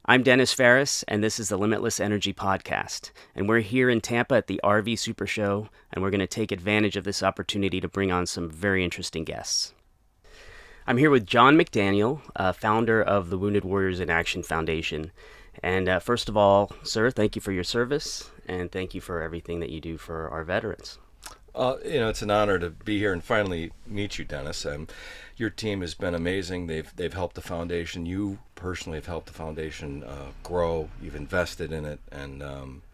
I'm Dennis Ferris, and this is the Limitless Energy Podcast. And we're here in Tampa at the RV Super Show, and we're going to take advantage of this opportunity to bring on some very interesting guests. I'm here with John McDaniel, founder of the Wounded Warriors in Action Foundation. And first of all, sir, thank you for your service, and thank you for everything that you do for our veterans. It's an honor to be here and finally meet you, Dennis. Your team has been amazing. They've helped the foundation. You personally have helped the foundation grow. You've invested in it, and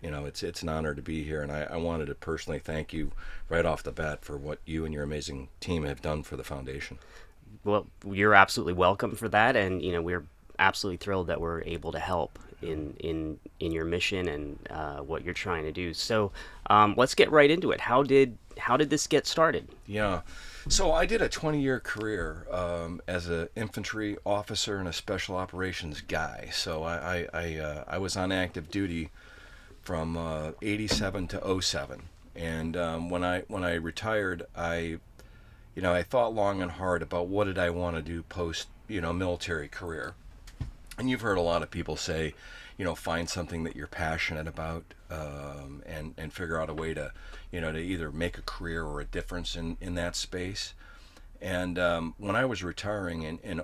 it's an honor to be here. And I wanted to personally thank you right off the bat for what you and your amazing team have done for the foundation. Well, you're absolutely welcome for that, and we're absolutely thrilled that we're able to help in your mission and what you're trying to do. So let's get right into it. How did this get started? Yeah. So I did a 20-year career as an infantry officer and a special operations guy. So I was on active duty from 87 to 07. And when I retired, I thought long and hard about what did I want to do post military career. And you've heard a lot of people say, find something that you're passionate about, and figure out a way to, to either make a career or a difference in that space. And when I was retiring in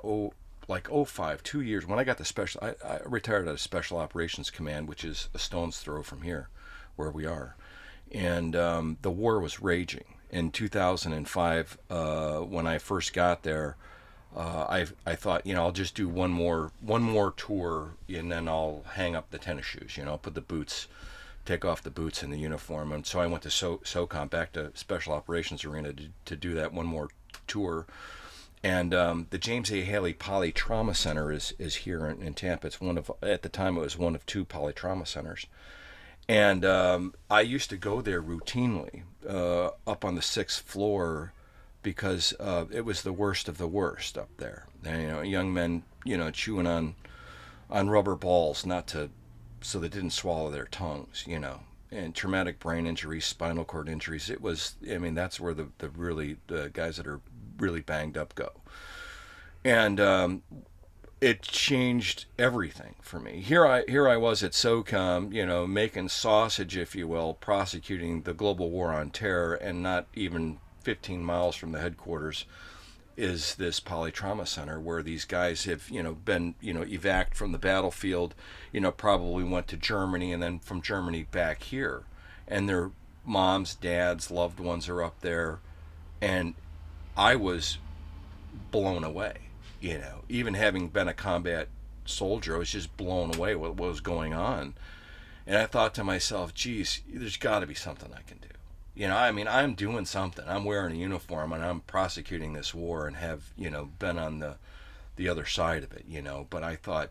05, 2 years, when I got I retired at a Special Operations Command, which is a stone's throw from here, where we are. And the war was raging. In 2005, when I first got there, I thought, I'll just do one more tour, and then I'll hang up the tennis shoes, put the boots, take off the boots and the uniform. And so I went to SOCOM, back to Special Operations Arena, to do that one more tour. And the James A. Haley Poly Trauma Center is here in Tampa. It's at the time it was one of two poly trauma centers. And I used to go there routinely, up on the 6th floor, because it was the worst of the worst up there. And, young men, chewing on rubber balls, so they didn't swallow their tongues, and traumatic brain injuries, spinal cord injuries. It was, that's where the guys that are really banged up go. And it changed everything for me. Here I was at SOCOM, making sausage, if you will, prosecuting the global war on terror, and not even 15 miles from the headquarters is this polytrauma center, where these guys have been evac from the battlefield, probably went to Germany, and then from Germany back here, and their moms, dads, loved ones are up there. And I was blown away, even having been a combat soldier. I was just blown away with what was going on. And I thought to myself, geez, there's got to be something I can do. I'm doing something. I'm wearing a uniform and I'm prosecuting this war, and have, been on the other side of it, But I thought,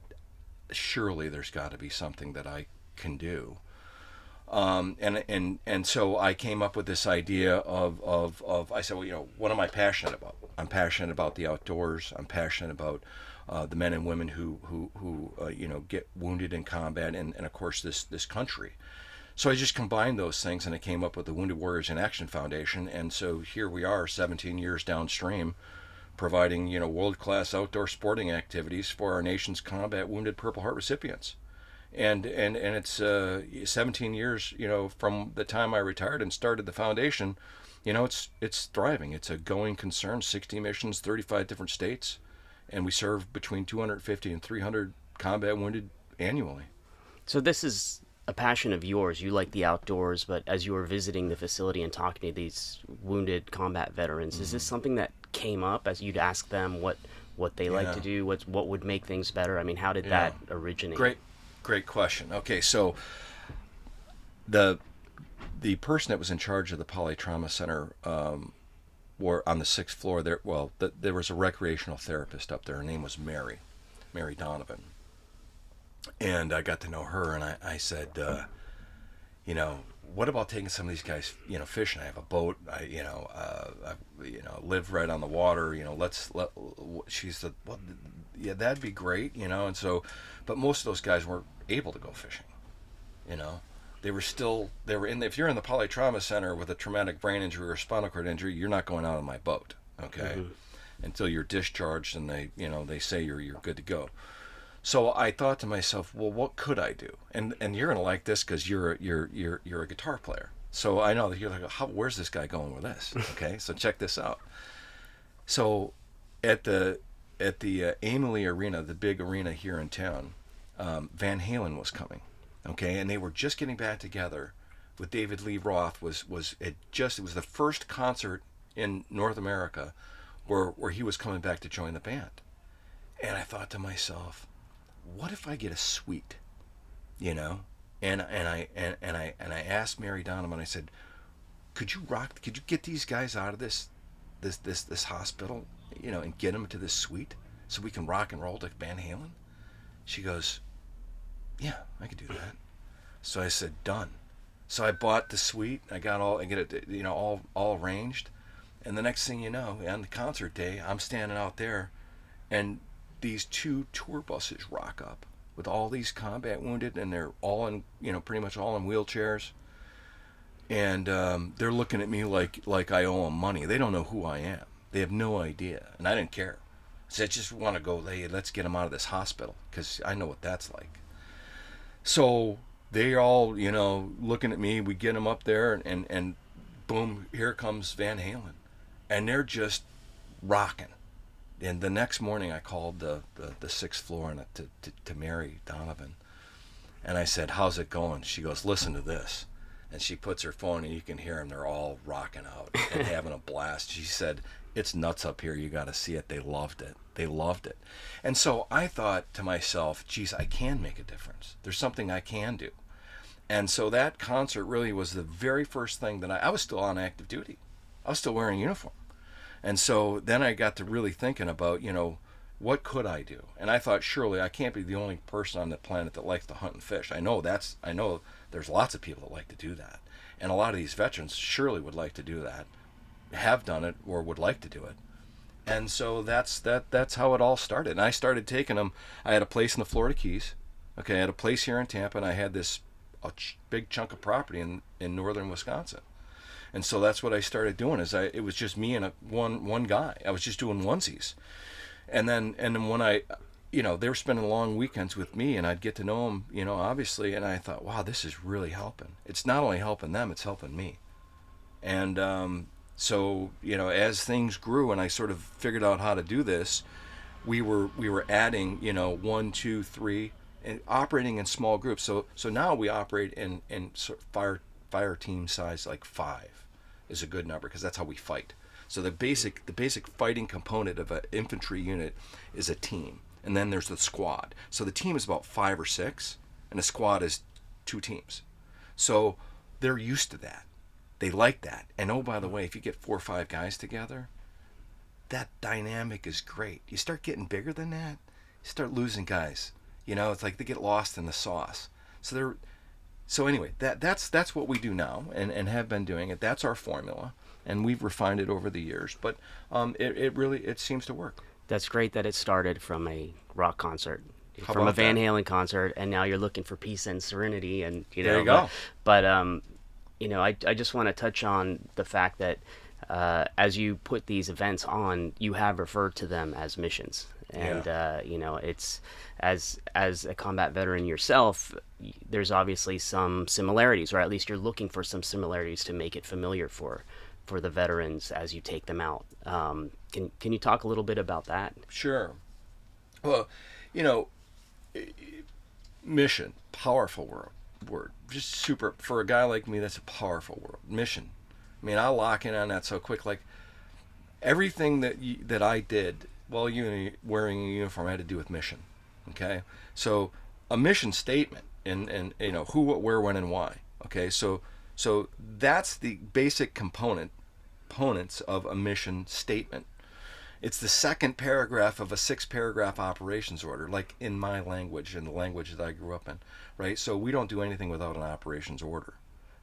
surely there's got to be something that I can do. And so I came up with this idea of I said, well, what am I passionate about? I'm passionate about the outdoors. I'm passionate about the men and women who get wounded in combat, and of course this country. So I just combined those things, and I came up with the Wounded Warriors in Action Foundation. And so here we are, 17 years downstream, providing world-class outdoor sporting activities for our nation's combat wounded Purple Heart recipients. And it's 17 years, from the time I retired and started the foundation. It's thriving. It's a going concern. 60 missions, 35 different states, and we serve between 250 and 300 combat wounded annually. So this is a passion of yours. You like the outdoors, but as you were visiting the facility and talking to these wounded combat veterans, is this something that came up as you'd ask them what they like to do, what would make things better? How did that originate? Great question. Okay, so the person that was in charge of the Polytrauma Center, were on the 6th floor there. Well, there was a recreational therapist up there. Her name was Mary Donovan. And I got to know her, and I said, what about taking some of these guys, fishing? I have a boat. I live right on the water. She said, well, yeah, that'd be great. And so, but most of those guys weren't able to go fishing. They were in. If you're in the polytrauma center with a traumatic brain injury or spinal cord injury, you're not going out on my boat, okay? Mm-hmm. Until you're discharged and they say you're good to go. So I thought to myself, well, what could I do? And you're gonna like this because you're a guitar player. So I know that you're like, where's this guy going with this? Okay, so check this out. So at the Amalie Arena, the big arena here in town, Van Halen was coming. Okay, and they were just getting back together with David Lee Roth. It was the first concert in North America where he was coming back to join the band. And I thought to myself, what if I get a suite, you know? And I asked Mary Donovan. I said, could you get these guys out of this hospital, you know, and get them to this suite so we can rock and roll to Van Halen? She goes, yeah, I could do that. So I said, done. So I bought the suite. I get it, you know, all arranged. And the next thing you know, on the concert day, I'm standing out there, and these 2 tour buses rock up with all these combat wounded, and they're all in, you know, pretty much all in wheelchairs. And they're looking at me like I owe them money. They don't know who I am. They have no idea, and I didn't care. So I just want to go, hey, let's get them out of this hospital, because I know what that's like. So they all, you know, looking at me. We get them up there, and boom, here comes Van Halen, and they're just rocking. And the next morning, I called the 6th floor to Mary Donovan, and I said, how's it going? She goes, listen to this. And she puts her phone, and you can hear them. They're all rocking out and having a blast. She said, it's nuts up here. You got to see it. They loved it. They loved it. And so I thought to myself, geez, I can make a difference. There's something I can do. And so that concert really was the very first thing that I was still on active duty. I was still wearing a uniform. And so then I got to really thinking about, you know, what could I do? And I thought, surely I can't be the only person on the planet that likes to hunt and fish. I know there's lots of people that like to do that. And a lot of these veterans surely would like to do that, have done it, or would like to do it. And so that's how it all started. And I started taking them. I had a place in the Florida Keys. Okay, I had a place here in Tampa, and I had this big chunk of property in northern Wisconsin. And so that's what I started doing. It was just me and one guy. I was just doing onesies. And then when I, you know, they were spending long weekends with me, and I'd get to know them, you know, obviously. And I thought, wow, this is really helping. It's not only helping them, it's helping me. And so, you know, as things grew and I sort of figured out how to do this, we were adding, you know, 1, 2, 3, and operating in small groups. So now we operate in fire team size, like 5 is a good number, because that's how we fight. So the basic fighting component of an infantry unit is a team, and then there's the squad. So the team is about 5 or 6, and a squad is 2 teams. So they're used to that. They like that. And oh, by the way, if you get 4 or 5 guys together, that dynamic is great. You start getting bigger than that, you start losing guys. You know, it's like they get lost in the sauce. So anyway, that's what we do now, and have been doing it. That's our formula, and we've refined it over the years. But it seems to work. That's great that it started from a rock concert, How from a about Van that? Halen concert, and now you're looking for peace and serenity. And you know, There you go. But you know, I just want to touch on the fact that as you put these events on, you have referred to them as missions. And you know, it's as a combat veteran yourself, there's obviously some similarities, or at least you're looking for some similarities to make it familiar for the veterans as you take them out. Can you talk a little bit about that? Sure. Well, you know, mission, powerful word. Just super, for a guy like me, that's a powerful word. Mission. I mean, I'll lock in on that so quick. Like, everything that I did while wearing a uniform had to do with mission. Okay? So, a mission statement, and you know, who, what, where, when, and why. Okay? So that's the basic components of a mission statement. It's the second paragraph of a 6-paragraph operations order, like in my language and the language that I grew up in, right? So we don't do anything without an operations order.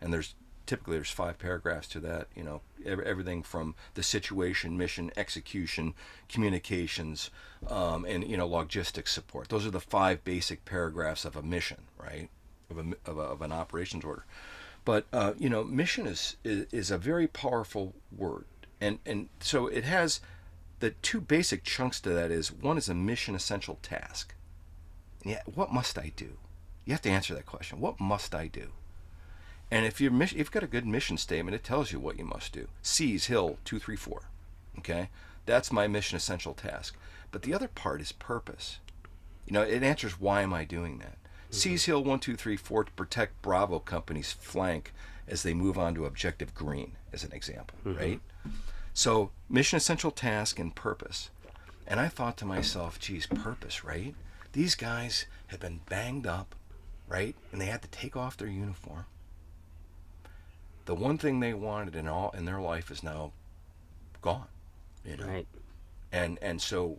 And there's 5 paragraphs to that, you know, everything from the situation, mission, execution, communications, and, you know, logistics support. Those are the 5 basic paragraphs of a mission, right? Of an operations order. But, you know, mission is a very powerful word. And so it has the 2 basic chunks to that. One is a mission essential task. Yeah, what must I do? You have to answer that question. What must I do? And if you've got a good mission statement, it tells you what you must do. Seize Hill 234. Okay? That's my mission essential task. But the other part is purpose. It answers why am I doing that? Seize Hill 1234 to protect Bravo Company's flank as they move on to Objective Green, as an example, right? So, mission essential task and purpose. And I thought to myself, geez, purpose, right? These guys had been banged up, right? And they had to take off their uniform. The one thing they wanted in their life is now gone, Right. And so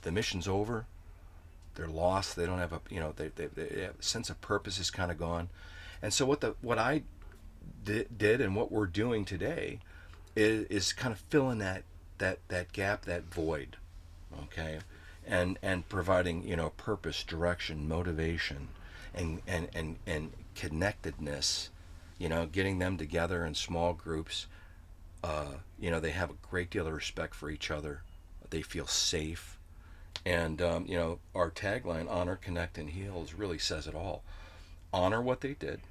the mission's over. They're lost. They don't have they have a sense of purpose is kind of gone. And so what I did and what we're doing today is kind of filling that gap, that void, okay, and providing purpose, direction, motivation, and connectedness, getting them together in small groups. They have a great deal of respect for each other. They feel safe. And, our tagline, Honor, Connect, and Heal, really says it all. Honor what they did,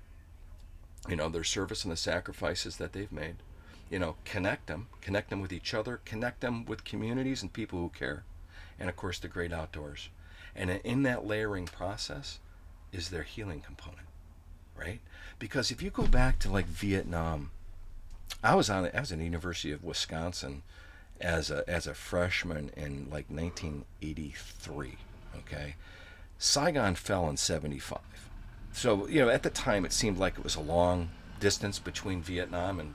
their service and the sacrifices that they've made. Connect them with each other, connect them with communities and people who care. And, of course, the great outdoors. And in that layering process is their healing component, right? Because if you go back to, like, Vietnam, I was at the University of Wisconsin as a freshman in like 1983. Okay, Saigon fell in 75. So at the time it seemed like it was a long distance between Vietnam and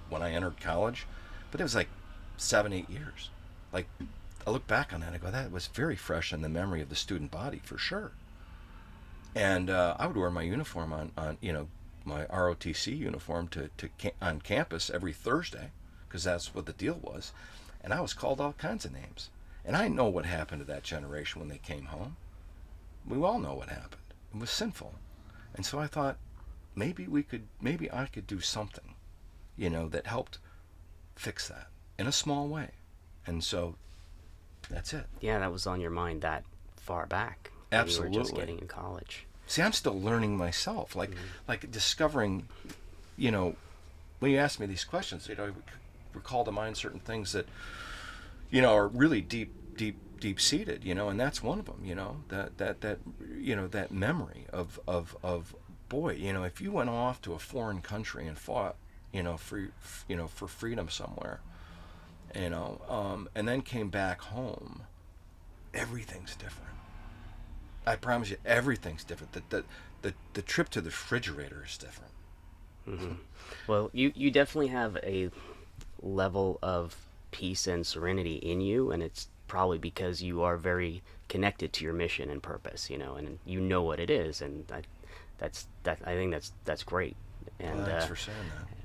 when I entered college, but it was like 7-8 years. Like, I look back on that and I go, that was very fresh in the memory of the student body for sure. And I would wear my uniform on my ROTC uniform on campus every Thursday, because that's what the deal was. And I was called all kinds of names. And I know what happened to that generation when they came home. We all know what happened. It was sinful. And so I thought, maybe I could do something, that helped fix that in a small way. And so that's it. Yeah, that was on your mind that far back. Absolutely. You were just getting in college. See, I'm still learning myself, like discovering, when you ask me these questions, recall to mind certain things that, are really deep seated, and that's one of them, that memory of boy, if you went off to a foreign country and fought, for freedom somewhere, and then came back home, everything's different. I promise you, everything's different. The trip to the refrigerator is different. Mm-hmm. Well, you definitely have a level of peace and serenity in you, and it's probably because you are very connected to your mission and purpose, and you know what it is, and I think that's great. And thanks for saying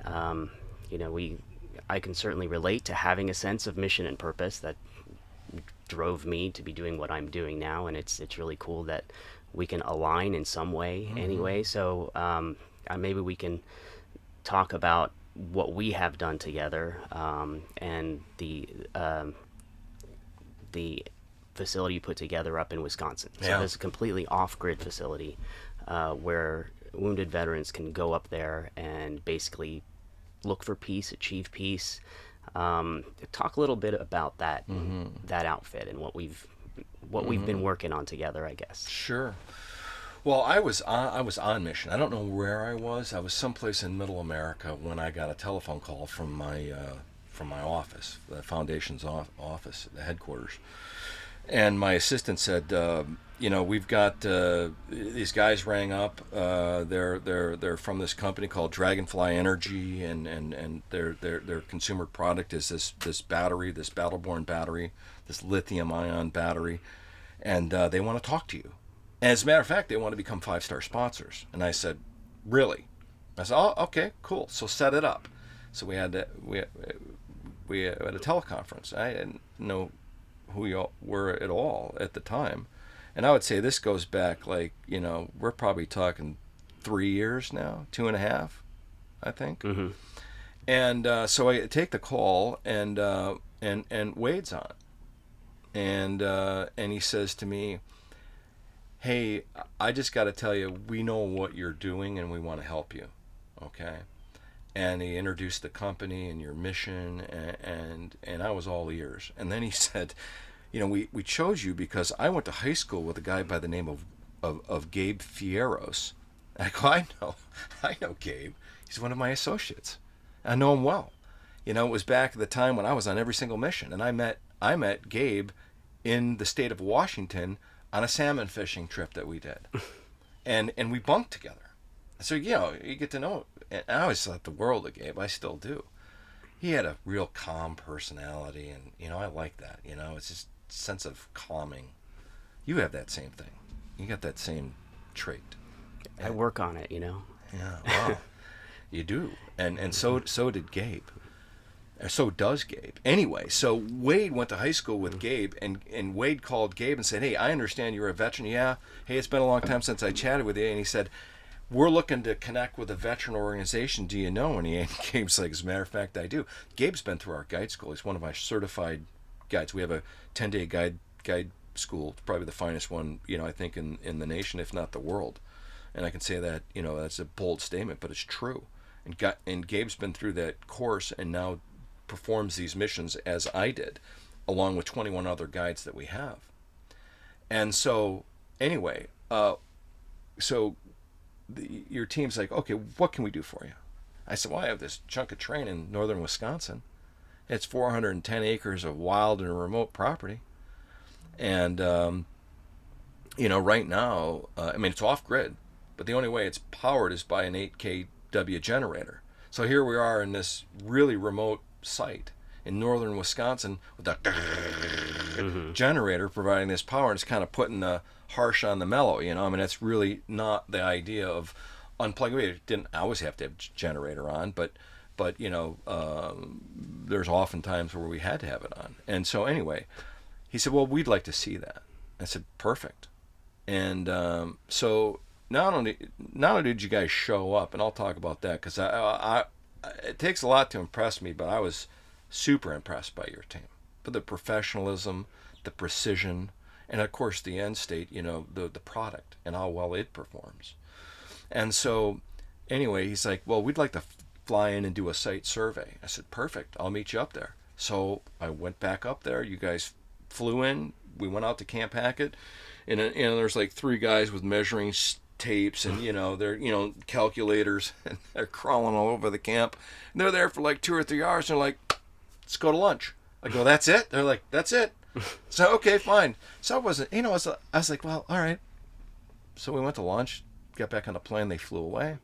that. I can certainly relate to having a sense of mission and purpose that drove me to be doing what I'm doing now, and it's really cool that we can align in some way anyway. So maybe we can talk about what we have done together, and the facility you put together up in Wisconsin. So Yeah. it's a completely off-grid facility where wounded veterans can go up there and basically look for peace, achieve peace. Talk a little bit about that that outfit and what we've been working on together, I guess. Sure. Well, I was on mission. I don't know where I was. I was someplace in Middle America when I got a telephone call from my office, the foundation's office, the headquarters, and my assistant said, we've got these guys rang up. They're from this company called Dragonfly Energy, and their consumer product is this battery, this Battleborn battery, this lithium-ion battery, and they want to talk to you. And as a matter of fact, they want to become 5-star sponsors. And I said, really? I said, oh, okay, cool. So set it up. So we had a teleconference. I didn't know who you all were at all at the time. And I would say this goes back we're probably talking 3 years now, 2.5, I think. Mm-hmm. And so I take the call, and Wade's on. And he says to me, hey, I just got to tell you, we know what you're doing and we want to help you. Okay. And he introduced the company and your mission, and I was all ears. And then he said, we chose you because I went to high school with a guy by the name of Gabe Fierros. I go, I know Gabe. He's one of my associates. I know him well. It was back at the time when I was on every single mission, and I met Gabe in the state of Washington on a salmon fishing trip that we did, and we bunked together. So you get to know. And I always thought the world of Gabe. I still do. He had a real calm personality, and I like that. It's just a sense of calming. You have that same thing. You got that same trait. I work on it. Yeah, wow. You do, and so did Gabe. So does Gabe. Anyway, so Wade went to high school with Gabe, and Wade called Gabe and said, "Hey, I understand you're a veteran. Yeah. Hey, it's been a long time since I chatted with you." And he said, "We're looking to connect with a veteran organization. Do you know any?" And Gabe's like, "As a matter of fact, I do." Gabe's been through our guide school. He's one of my certified guides. We have a 10-day guide school, probably the finest one, I think in the nation, if not the world. And I can say that, that's a bold statement, but it's true. And Gabe's been through that course and now performs these missions as I did, along with 21 other guides that we have. And so, anyway, your team's like, "Okay, what can we do for you?" I said, "Well, I have this chunk of terrain in northern Wisconsin. It's 410 acres of wild and remote property. And, right now, it's off-grid, but the only way it's powered is by an 8 kW generator. So here we are in this really remote site in northern Wisconsin with a generator providing this power, and it's kind of putting the harsh on the mellow, That's really not the idea of unplugging. We didn't always have to have a generator on, but there's often times where we had to have it on. And so anyway, he said, "Well, we'd like to see that." I said, "Perfect." And so not only did you guys show up, and I'll talk about that because I it takes a lot to impress me, but I was super impressed by your team for the professionalism, the precision, and of course the end state, the product and how well it performs. And so anyway, he's like, "Well, we'd like to fly in and do a site survey." I said, "Perfect, I'll meet you up there." So I went back up there. You guys flew in. We went out to Camp Hackett, and there's like 3 guys with measuring tapes and they're calculators, and they're crawling all over the camp. And they're there for like 2 or 3 hours. And they're like, "Let's go to lunch." I go, "That's it?" They're like, "That's it." So okay, fine. So I wasn't, I was like, well, all right. So we went to lunch, got back on the plane. They flew away,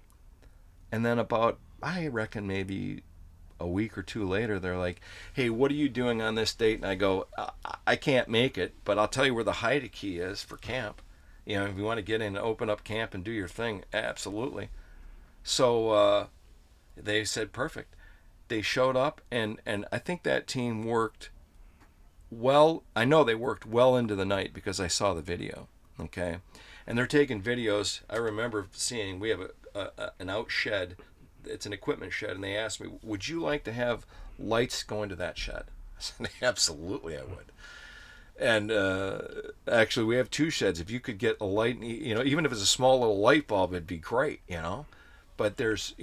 and then about, I reckon, maybe a week or 2 later, they're like, "Hey, what are you doing on this date?" And I go, I can't make it, but I'll tell you where the hide key is for camp. If you want to get in and open up camp and do your thing, absolutely. So they said, perfect. They showed up, and I think that team worked well. I know they worked well into the night because I saw the video. Okay, and they're taking videos. I remember seeing, we have an out shed. It's an equipment shed, and they asked me, "Would you like to have lights go into that shed?" I said, "Absolutely, I would." And actually, we have 2 sheds. If you could get a light, even if it's a small little light bulb, it'd be great, But there's,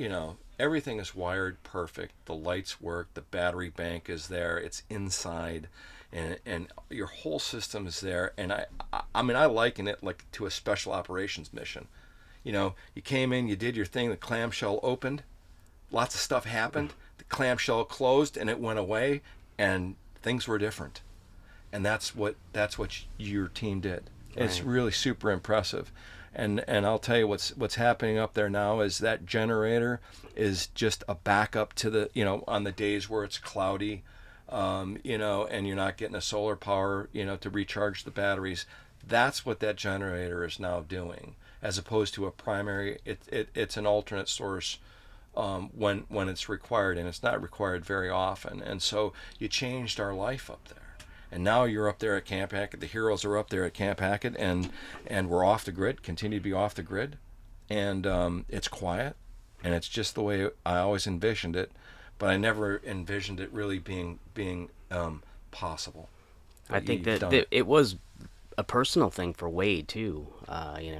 everything is wired perfect. The lights work. The battery bank is there. It's inside, and your whole system is there. And I liken it like to a special operations mission. You came in, you did your thing. The clamshell opened. Lots of stuff happened. The clamshell closed, and it went away, and things were different. And that's what your team did. Right. It's really super impressive. And I'll tell you what's happening up there now is that generator is just a backup to the, on the days where it's cloudy, and you're not getting a solar power, to recharge the batteries. That's what that generator is now doing, as opposed to a primary. It's an alternate source when it's required, and it's not required very often. And so you changed our life up there. And now you're up there at Camp Hackett. The heroes are up there at Camp Hackett, and we're off the grid, continue to be off the grid. And it's quiet, and it's just the way I always envisioned it. But I never envisioned it really being possible. I think that it was a personal thing for Wade too.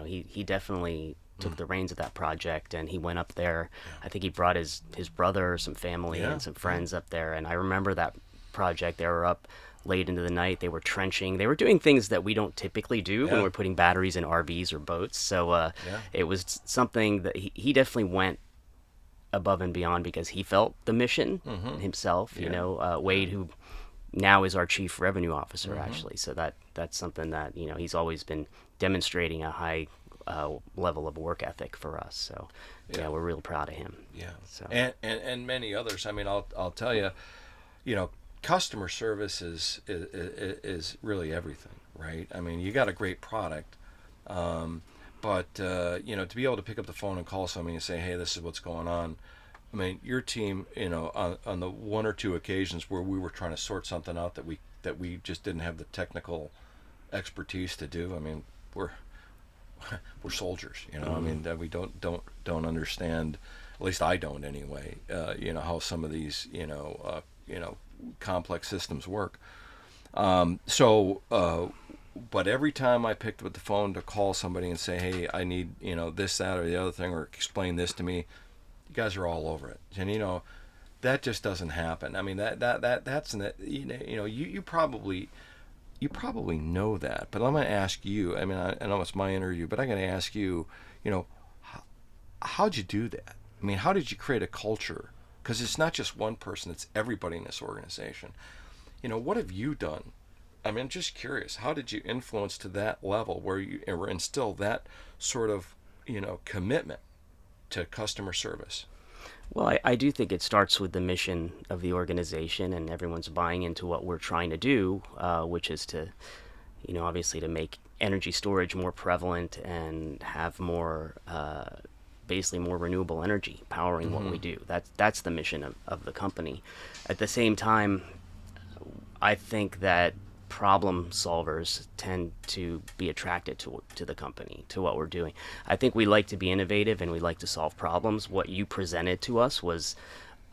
He definitely took the reins of that project, and he went up there. I think he brought his brother, some family, and some friends up there. And I remember that project. They were up late into the night. They were trenching. They were doing things that we don't typically do when we're putting batteries in RVs or boats. So it was something that he definitely went above and beyond because he felt the mission himself. Wade, who now is our chief revenue officer, actually. So that's something that he's always been demonstrating a high level of work ethic for us. So we're real proud of him. Yeah. So And many others. I mean, I'll tell you, customer service is really everything, right? I mean, you got a great product, but to be able to pick up the phone and call somebody and say, hey, this is what's going on. I mean, your team, on the one or two occasions where we were trying to sort something out that we just didn't have the technical expertise to do. I mean, we're soldiers, I mean, that we don't understand, at least I don't anyway, how some of these complex systems work. But every time I picked up the phone to call somebody and say, hey, I need this, that, or the other thing, or explain this to me, you guys are all over it. And that just doesn't happen. I mean, that's you probably know that, but I'm going to ask you. I mean, I know it's my interview, but I'm going to ask you. How'd you do that? I mean, how did you create a culture? Because it's not just one person; it's everybody in this organization. What have you done? I mean, I'm just curious. How did you influence to that level where you instill that sort of commitment to customer service? Well, I do think it starts with the mission of the organization, and everyone's buying into what we're trying to do, which is to, obviously to make energy storage more prevalent and have more, basically more renewable energy powering what we do. That's the mission of the company. At the same time, I think that problem solvers tend to be attracted to the company, to what we're doing. I think we like to be innovative and we like to solve problems. What you presented to us was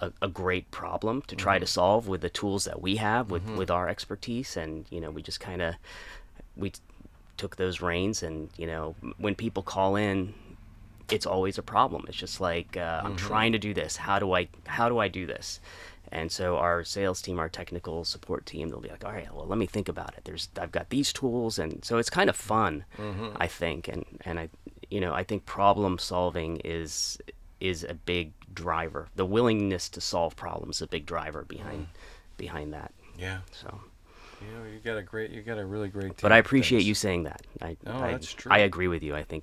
a great problem to try to solve with the tools that we have, with our expertise. And we just we took those reins, and when people call in, it's always a problem. It's just like I'm trying to do this. How do I do this? And so our sales team, our technical support team, they'll be like, all right, well, let me think about it. I've got these tools. And so it's kind of fun, I think. And I think problem solving is a big driver. The willingness to solve problems is a big driver behind that. Yeah. So. You got a really great team. But I appreciate you saying that. That's true. I agree with you. I think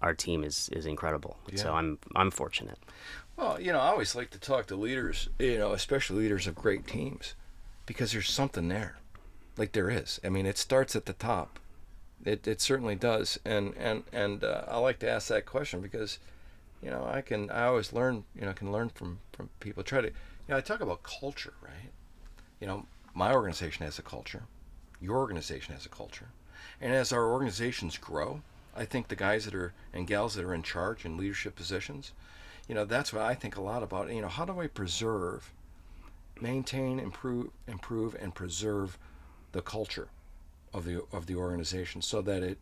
our team is incredible. Yeah. So I'm fortunate. Well, I always like to talk to leaders, especially leaders of great teams, because there's something there, like there is. I mean, it starts at the top. It certainly does, and I like to ask that question because, I always learn, can learn from people. I talk about culture, right? My organization has a culture, your organization has a culture, and as our organizations grow, I think the guys and gals that are in charge in leadership positions, that's what I think a lot about. How do I maintain, improve, and preserve the culture of the organization so that it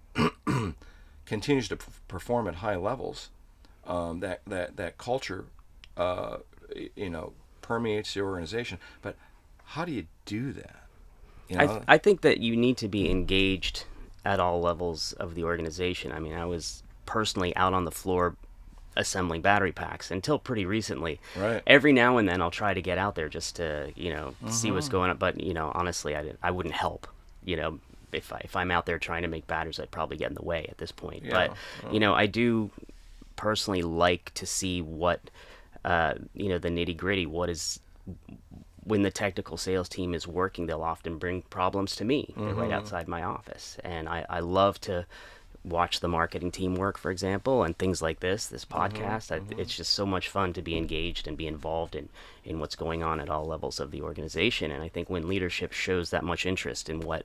continues to perform at high levels? That culture, permeates the organization. But how do you do that? I think that you need to be engaged at all levels of the organization. I mean, I was personally out on the floor assembling battery packs until pretty recently. Right. Every now and then I'll try to get out there just to, see what's going on. But, honestly, I wouldn't help. If I'm out there trying to make batteries, I'd probably get in the way at this point. Yeah. But, I do personally like to see what, the nitty gritty, when the technical sales team is working, they'll often bring problems to me right outside my office. And I love to watch the marketing team work, for example, and things like this podcast. It's just so much fun to be engaged and be involved in what's going on at all levels of the organization. And I think when leadership shows that much interest in what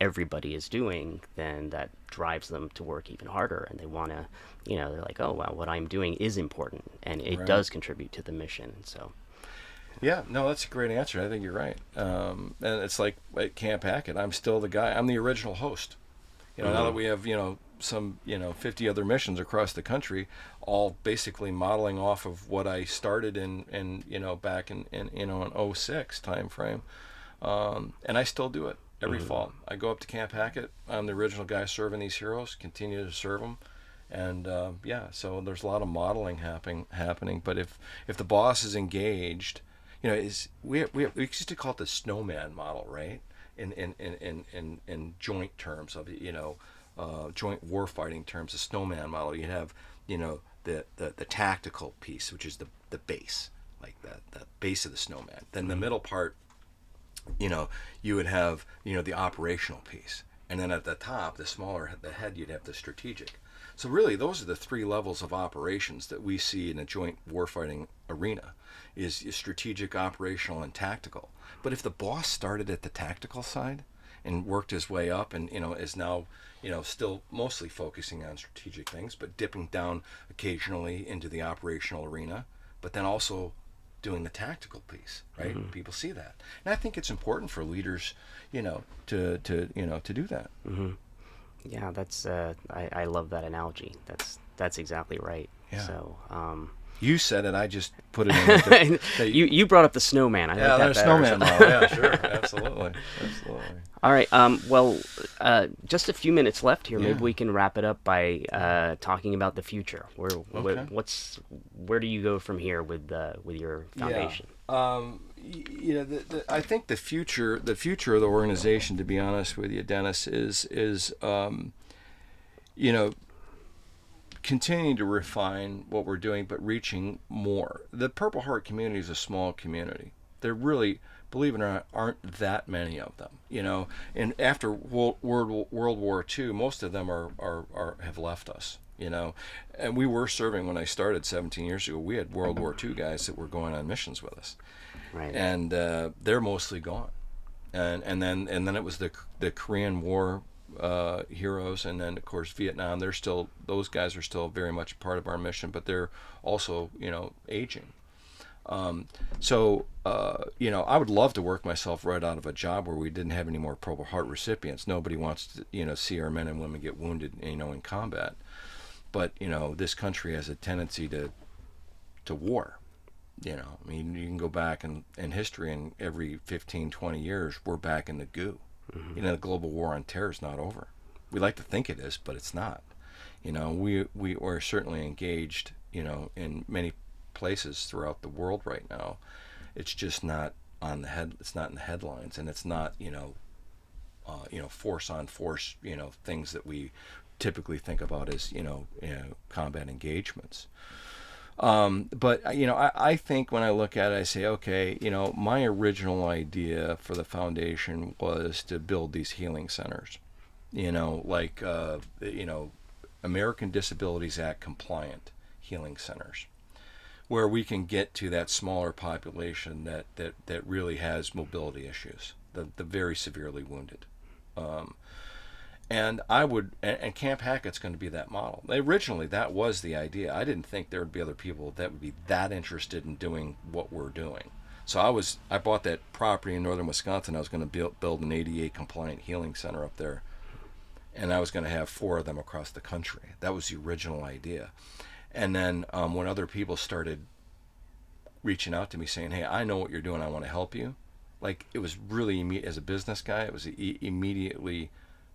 everybody is doing, then that drives them to work even harder. And they want to, they're like, oh, wow, what I'm doing is important. And it does contribute to the mission. So. Yeah, no, that's a great answer. I think you're right. And it's like at Camp Hackett, I'm still the guy. I'm the original host. Now that we have, some, 50 other missions across the country, all basically modeling off of what I started in back in an '06 time frame. And I still do it every fall. I go up to Camp Hackett. I'm the original guy serving these heroes, continue to serve them. And so there's a lot of modeling happening. But if the boss is engaged, we used to call it the snowman model, right? In joint terms of joint warfighting terms, the snowman model. You have the tactical piece, which is the base, like the base of the snowman. Then the middle part, you would have the operational piece, and then at the top, the head, you'd have the strategic. So really, those are the three levels of operations that we see in a joint warfighting arena: is strategic, operational, and tactical. But if the boss started at the tactical side and worked his way up, and is now still mostly focusing on strategic things, but dipping down occasionally into the operational arena, but then also doing the tactical piece, right? Mm-hmm. People see that, and I think it's important for leaders, to do that. Mm-hmm. Yeah, that's I love that analogy. That's exactly right. Yeah. So you said it. I just put it in. You brought up the snowman. I like that the snowman model. Yeah, sure, absolutely. All right. Well, just a few minutes left here. Yeah. Maybe we can wrap it up by talking about the future. Where do you go from here with your foundation? Yeah. I think the future of the organization, to be honest with you, Dennis, is continuing to refine what we're doing, but reaching more. The Purple Heart community is a small community. There really, believe it or not, aren't that many of them. And after World War II, most of them have left us. And we were serving when I started 17 years ago. We had World War II guys that were going on missions with us, right? And they're mostly gone. And then it was the Korean War heroes, and then of course Vietnam. Those guys are still very much part of our mission, but they're also aging. So I would love to work myself right out of a job where we didn't have any more Purple Heart recipients. Nobody wants to see our men and women get wounded in combat. But this country has a tendency to war. I mean, you can go back in history, and every 15, 20 years we're back in the goo. Mm-hmm. The global war on terror is not over. We like to think it is, but it's not. We are certainly engaged in many places throughout the world right now. It's just not it's not in the headlines, and it's not force on force things that we typically think about as combat engagements. But I think when I look at it, I say, okay, my original idea for the foundation was to build these healing centers, like American Disabilities Act compliant healing centers, where we can get to that smaller population that really has mobility issues, the very severely wounded. And Camp Hackett's going to be that model. Originally, that was the idea. I didn't think there would be other people that would be that interested in doing what we're doing. So I bought that property in northern Wisconsin. I was going to build an ADA compliant healing center up there, and I was going to have 4 of them across the country. That was the original idea. And then when other people started reaching out to me saying, "Hey, I know what you're doing. I want to help you," like, it was really, as a business guy, it was immediately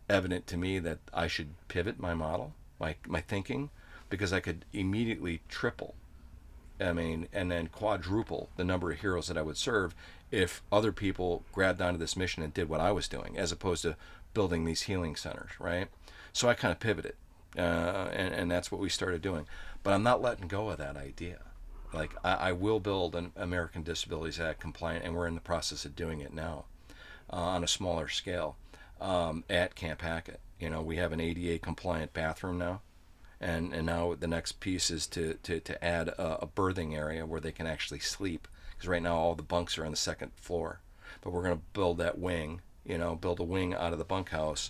evident to me that I should pivot my model, my thinking, because I could immediately triple, and then quadruple the number of heroes that I would serve if other people grabbed onto this mission and did what I was doing, as opposed to building these healing centers, right? So I kind of pivoted, and that's what we started doing. But I'm not letting go of that idea. Like, I will build an American Disabilities Act compliant, and we're in the process of doing it now on a smaller scale. At Camp Hackett, we have an ADA compliant bathroom now, and now the next piece is to add a birthing area where they can actually sleep, because right now all the bunks are on the second floor. But we're going to build that wing, build a wing out of the bunkhouse,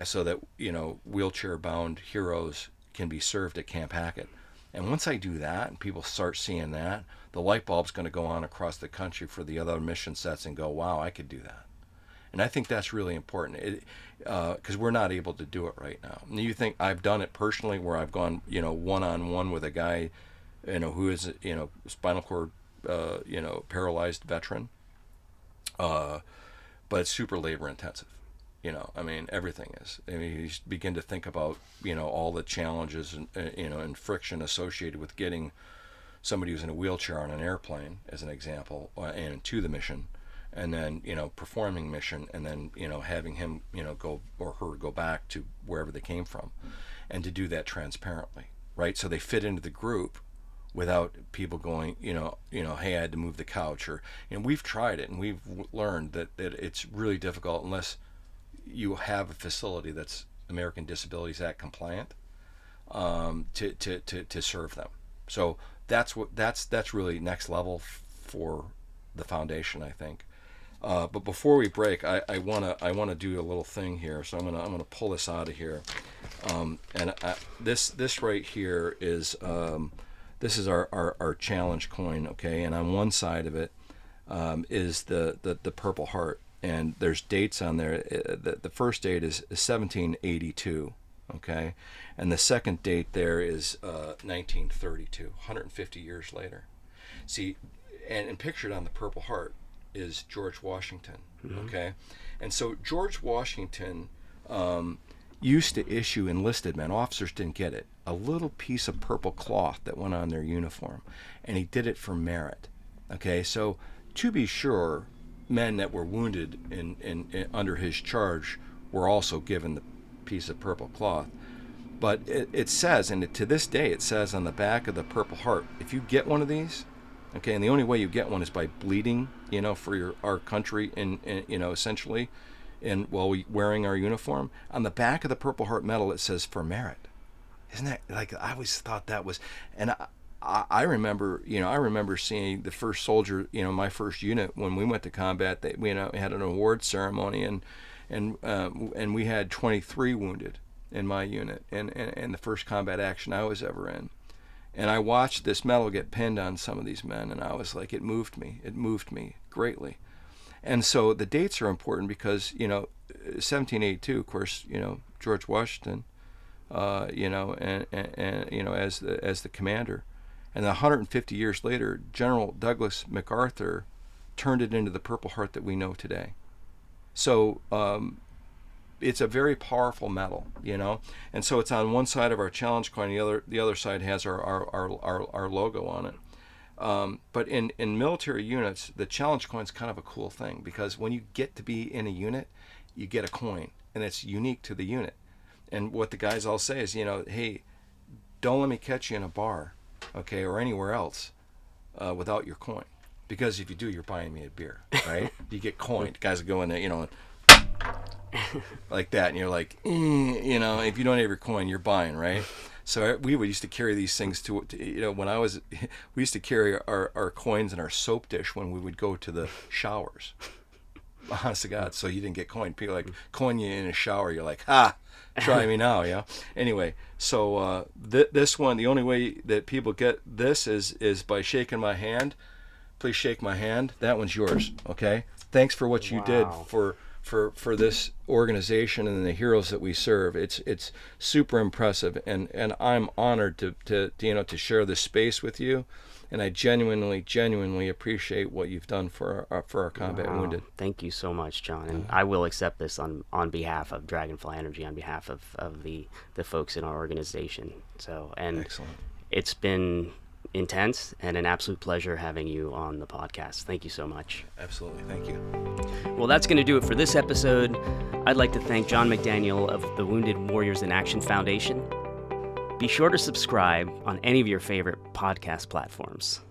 so that wheelchair bound heroes can be served at Camp Hackett. And once I do that and people start seeing that, the light bulb's going to go on across the country for the other mission sets and go, wow, I could do that. And I think that's really important, because we're not able to do it right now. And you think I've done it personally, where I've gone, one-on-one with a guy, who is, spinal cord, paralyzed veteran. But it's super labor intensive. Everything is. You begin to think about, all the challenges and, and friction associated with getting somebody who's in a wheelchair on an airplane, as an example, and to the mission, and then, performing mission, and then, having him, go, or her go back to wherever they came from, and to do that transparently, right? So they fit into the group without people going, hey, I had to move the couch, or, we've tried it, and we've learned that it's really difficult unless you have a facility that's American Disabilities Act compliant, to serve them. So that's really next level for the foundation, I think. But before we break, I wanna do a little thing here. So I'm gonna pull this out of here, this right here is this is our challenge coin, okay? And on one side of it is the Purple Heart, and there's dates on there. The first date is 1782, okay, and the second date there is 1932, 150 years later. See, and pictured on the Purple Heart is George Washington, okay, and so George Washington used to issue enlisted men, officers didn't get it, a little piece of purple cloth that went on their uniform, and he did it for merit, okay. So to be sure, men that were wounded in under his charge were also given the piece of purple cloth. But it says, and to this day it says on the back of the Purple Heart, if you get one of these, okay, and the only way you get one is by bleeding, for our country, and essentially, and while wearing our uniform, on the back of the Purple Heart medal it says for merit. Isn't that, like, I always thought that was, and I remember, I remember seeing the first soldier, my first unit, when we went to combat, they, had an award ceremony, and we had 23 wounded in my unit, and the first combat action I was ever in. And I watched this medal get pinned on some of these men, and I was like, it moved me greatly. And so the dates are important because, 1782, of course, George Washington, as the commander. And 150 years later, General Douglas MacArthur turned it into the Purple Heart that we know today. So it's a very powerful medal, And so it's on one side of our challenge coin. The other side has our logo on it. But in military units, the challenge coin is kind of a cool thing, because when you get to be in a unit, you get a coin, and it's unique to the unit. And what the guys all say is, hey, don't let me catch you in a bar, okay, or anywhere else, without your coin, because if you do, you're buying me a beer, right? You get coined. Guys will go in there, like that, and you're like, if you don't have your coin, you're buying, right? So we used to carry these things to when we used to carry our coins in our soap dish when we would go to the showers. Honest to God, so you didn't get coined. People like coin you in a shower. You're like, try me now, yeah. Anyway, so this one, the only way that people get this is by shaking my hand. Please shake my hand. That one's yours, okay? Thanks for what you did for this organization and the heroes that we serve. It's super impressive, and I'm honored to share this space with you. And I genuinely appreciate what you've done for our combat wounded. Thank you so much, John. And I will accept this on behalf of Dragonfly Energy, on behalf of the folks in our organization. So, and excellent. It's been intense and an absolute pleasure having you on the podcast. Thank you so much. Absolutely. Thank you. Well, that's going to do it for this episode. I'd like to thank John McDaniel of the Wounded Warriors in Action Foundation. Be sure to subscribe on any of your favorite podcast platforms.